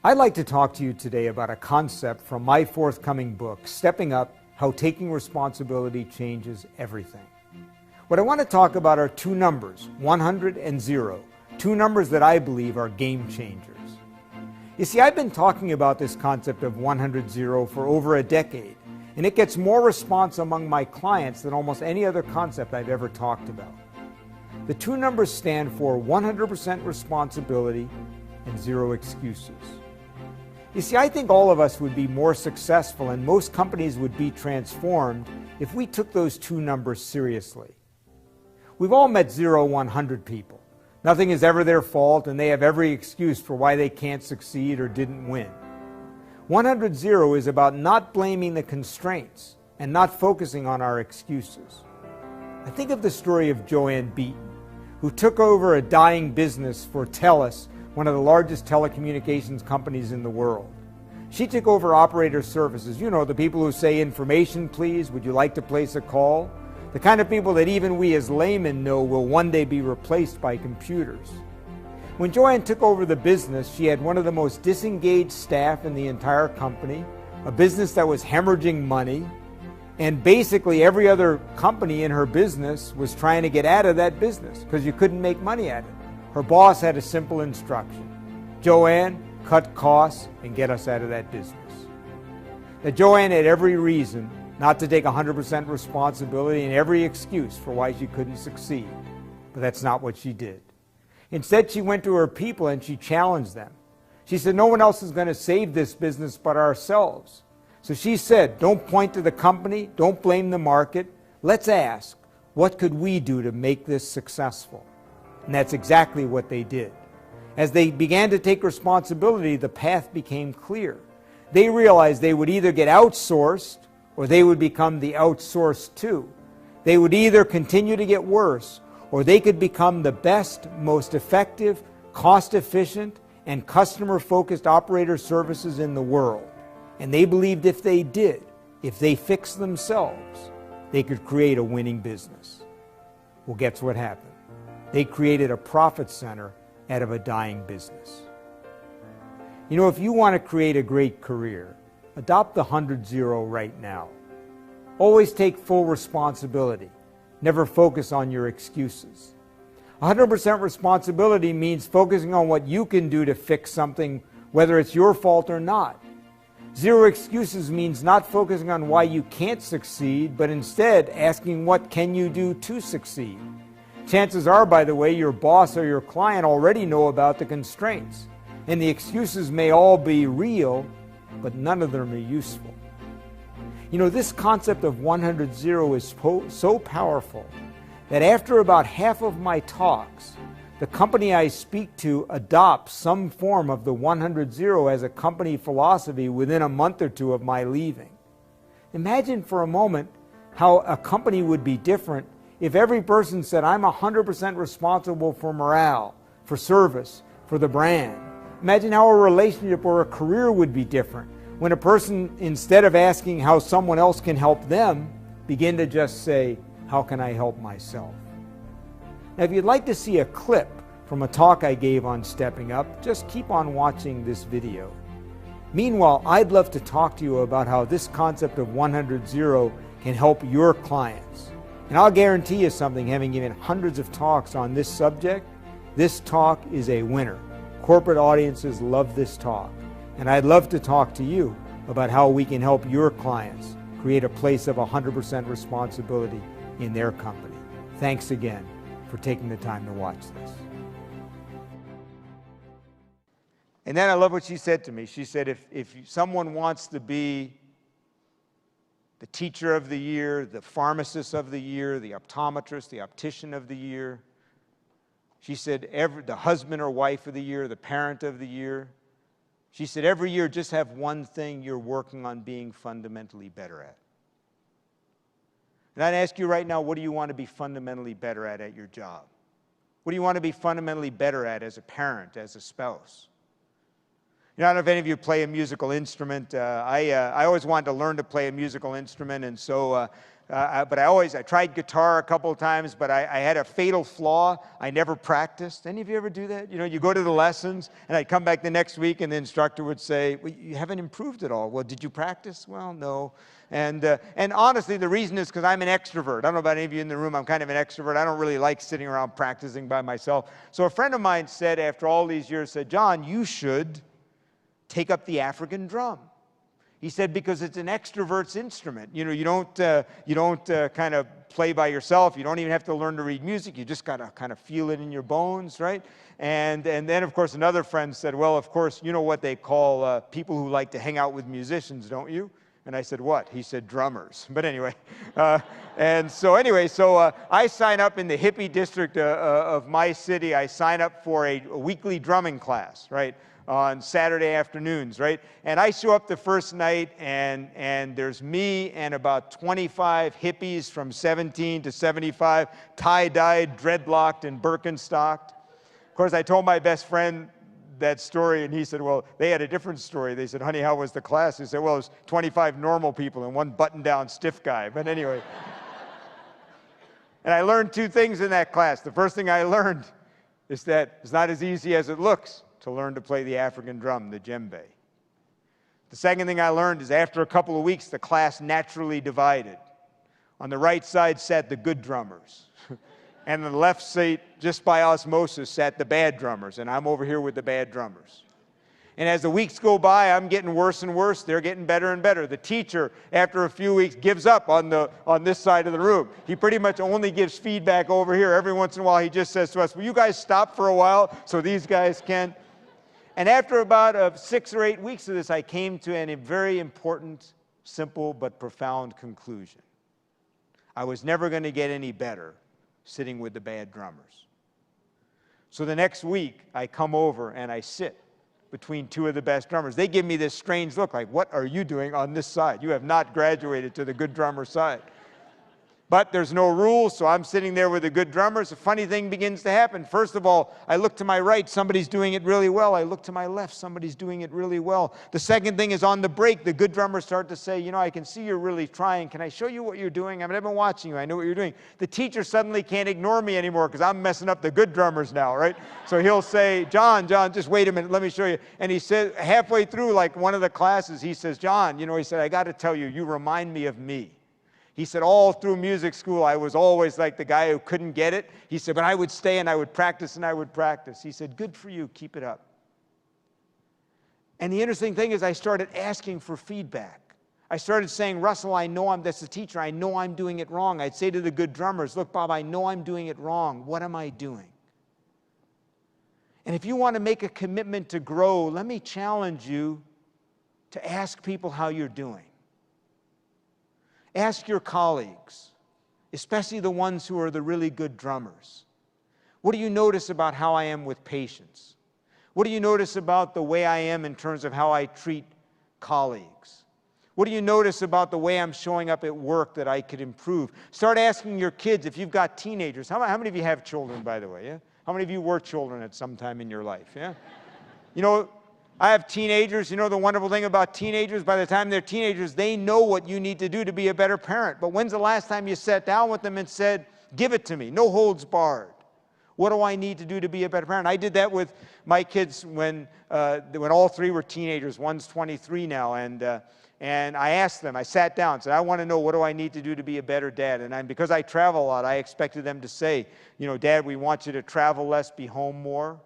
I'd like to talk to you today about a concept from my forthcoming book, Stepping Up: How Taking Responsibility Changes Everything. What I want to talk about are two numbers, 100 and 0, two numbers that I believe are game changers. You see, I've been talking about this concept of 100-0 for over a decade, and it gets more response among my clients than almost any other concept I've ever talked about. The two numbers stand for 100% responsibility and 0 excuses. You see, I think all of us would be more successful and most companies would be transformed if we took those two numbers seriously. We've all met 0, 100 people. Nothing is ever their fault and they have every excuse for why they can't succeed or didn't win. 100-0 is about not blaming the constraints and not focusing on our excuses. I think of the story of Joanne Beaton, who took over a dying business for TELUS, one of the largest telecommunications companies in the world. She took over operator services. You know, the people who say, "Information, please, would you like to place a call?" The kind of people that even we as laymen know will one day be replaced by computers. When Joanne took over the business, she had one of the most disengaged staff in the entire company, a business that was hemorrhaging money, and basically every other company in her business was trying to get out of that business because you couldn't make money at it. Her boss had a simple instruction: Joanne, cut costs and get us out of that business. Now, Joanne had every reason not to take 100% responsibility and every excuse for why she couldn't succeed, but that's not what she did. Instead, she went to her people and she challenged them. She said, "No one else is going to save this business but ourselves." So she said, "Don't point to the company, don't blame the market. Let's ask, what could we do to make this successful?" And that's exactly what they did. As they began to take responsibility, the path became clear. They realized they would either get outsourced or they would become the outsourced to. They would either continue to get worse or they could become the best, most effective, cost-efficient, and customer-focused operator services in the world. And they believed if they did, if they fixed themselves, they could create a winning business. Well, guess what happened? They created a profit center out of a dying business. You know, if you want to create a great career, adopt the 100-0 right now. Always take full responsibility. Never focus on your excuses. 100% responsibility means focusing on what you can do to fix something, whether it's your fault or not. 0 excuses means not focusing on why you can't succeed, but instead asking what can you do to succeed. Chances are, by the way, your boss or your client already know about the constraints, and the excuses may all be real, but none of them are useful. You know, this concept of 100-0 is so powerful that after about half of my talks, the company I speak to adopts some form of the 100-0 as a company philosophy within a month or two of my leaving. Imagine for a moment how a company would be different if every person said, "I'm 100% responsible for morale, for service, for the brand." Imagine how a relationship or a career would be different when a person, instead of asking how someone else can help them, begin to just say, "How can I help myself?" Now, if you'd like to see a clip from a talk I gave on Stepping Up, just keep on watching this video. Meanwhile, I'd love to talk to you about how this concept of 100-0 can help your clients. And I'll guarantee you something, having given hundreds of talks on this subject, this talk is a winner. Corporate audiences love this talk. And I'd love to talk to you about how we can help your clients create a place of 100% responsibility in their company. Thanks again for taking the time to watch this. And then I love what she said to me. She said, if someone wants to be the teacher of the year, the pharmacist of the year, the optometrist, the optician of the year, she said, the husband or wife of the year, the parent of the year, she said, every year just have one thing you're working on being fundamentally better at. And I'd ask you right now, what do you want to be fundamentally better at your job? What do you want to be fundamentally better at as a parent, as a spouse? You know, I don't know if any of you play a musical instrument. I always wanted to learn to play a musical instrument, and so but I tried guitar a couple of times, but I had a fatal flaw. I never practiced. Any of you ever do that? You know, you go to the lessons, and I'd come back the next week, and the instructor would say, well, you haven't improved at all. Well, did you practice? Well, no. And honestly, the reason is because I'm an extrovert. I don't know about any of you in the room. I'm kind of an extrovert. I don't really like sitting around practicing by myself. So a friend of mine said, after all these years, said, John, you should take up the African drum. He said, because it's an extrovert's instrument. You know, you don't kind of play by yourself. You don't even have to learn to read music. You just got to kind of feel it in your bones, right? And then, of course, another friend said, well, of course, you know what they call people who like to hang out with musicians, don't you? And I said, what? He said, drummers. But anyway, so I sign up in the hippie district of my city. I sign up for a weekly drumming class, right? On Saturday afternoons, right? And I show up the first night, and there's me and about 25 hippies from 17 to 75, tie-dyed, dreadlocked, and Birkenstocked. Of course, I told my best friend that story, and he said, well, they had a different story. They said, honey, how was the class? He said, well, it was 25 normal people and one button-down stiff guy. But anyway. And I learned two things in that class. The first thing I learned is that it's not as easy as it looks to learn to play the African drum, the djembe. The second thing I learned is after a couple of weeks, the class naturally divided. On the right side sat the good drummers. And on the left seat, just by osmosis, sat the bad drummers. And I'm over here with the bad drummers. And as the weeks go by, I'm getting worse and worse. They're getting better and better. The teacher, after a few weeks, gives up on this side of the room. He pretty much only gives feedback over here. Every once in a while, he just says to us, will you guys stop for a while so these guys can? And after about 6 or 8 weeks of this, I came to a very important, simple, but profound conclusion. I was never going to get any better sitting with the bad drummers. So the next week, I come over and I sit between two of the best drummers. They give me this strange look like, what are you doing on this side? You have not graduated to the good drummer side. But there's no rules, so I'm sitting there with the good drummers. A funny thing begins to happen. First of all, I look to my right, somebody's doing it really well. I look to my left, somebody's doing it really well. The second thing is on the break, the good drummers start to say, you know, I can see you're really trying. Can I show you what you're doing? I mean, I've been watching you. I know what you're doing. The teacher suddenly can't ignore me anymore because I'm messing up the good drummers now, right? So he'll say, John, just wait a minute. Let me show you. And he said, halfway through, like one of the classes, he says, John, you know, he said, I got to tell you, you remind me of me. He said, all through music school, I was always like the guy who couldn't get it. He said, but I would stay and I would practice and I would practice. He said, good for you, keep it up. And the interesting thing is I started asking for feedback. I started saying, Russell, that's the teacher, I know I'm doing it wrong. I'd say to the good drummers, look, Bob, I know I'm doing it wrong. What am I doing? And if you want to make a commitment to grow, let me challenge you to ask people how you're doing. Ask your colleagues, especially the ones who are the really good drummers. What do you notice about how I am with patience? What do you notice about the way I am in terms of how I treat colleagues? What do you notice about the way I'm showing up at work that I could improve? Start asking your kids if you've got teenagers. How many of you have children, by the way? Yeah? How many of you were children at some time in your life? Yeah? You know, I have teenagers. You know the wonderful thing about teenagers? By the time they're teenagers, they know what you need to do to be a better parent. But when's the last time you sat down with them and said, give it to me, no holds barred? What do I need to do to be a better parent? I did that with my kids when all three were teenagers. One's 23 now. And I asked them, I sat down and said, I want to know, what do I need to do to be a better dad? And because I travel a lot, I expected them to say, you know, Dad, we want you to travel less, be home more.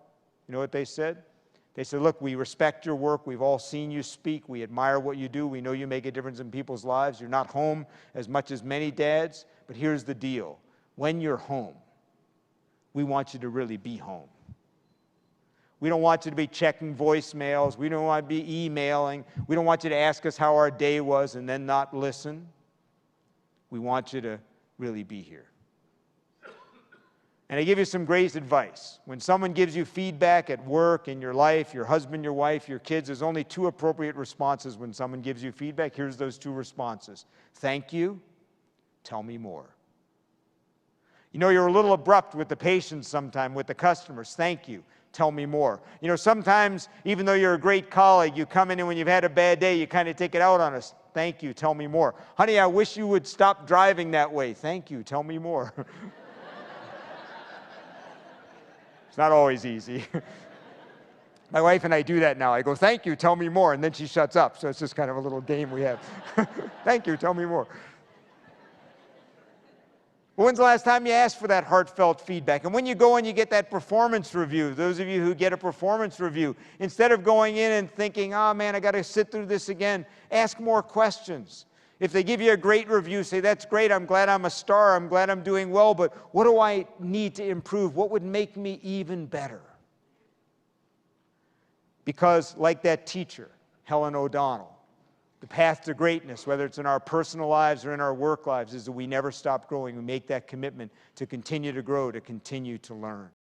You know what they said? They said, look, we respect your work. We've all seen you speak. We admire what you do. We know you make a difference in people's lives. You're not home as much as many dads, but here's the deal. When you're home, we want you to really be home. We don't want you to be checking voicemails. We don't want to be emailing. We don't want you to ask us how our day was and then not listen. We want you to really be here. And I give you some great advice. When someone gives you feedback at work, in your life, your husband, your wife, your kids, there's only two appropriate responses when someone gives you feedback. Here's those two responses. Thank you. Tell me more. You know, you're a little abrupt with the patients sometimes, with the customers. Thank you. Tell me more. You know, sometimes, even though you're a great colleague, you come in and when you've had a bad day, you kind of take it out on us. Thank you, tell me more. Honey, I wish you would stop driving that way. Thank you, tell me more. It's not always easy. My wife and I do that now. I go, thank you, tell me more, and then she shuts up. So it's just kind of a little game we have. Thank you, tell me more. When's the last time you asked for that heartfelt feedback? And when you go and you get that performance review, those of you who get a performance review, instead of going in and thinking, oh man, I got to sit through this again, ask more questions. If they give you a great review, say, that's great, I'm glad I'm a star, I'm glad I'm doing well, but what do I need to improve? What would make me even better? Because like that teacher, Helen O'Donnell, the path to greatness, whether it's in our personal lives or in our work lives, is that we never stop growing. We make that commitment to continue to grow, to continue to learn.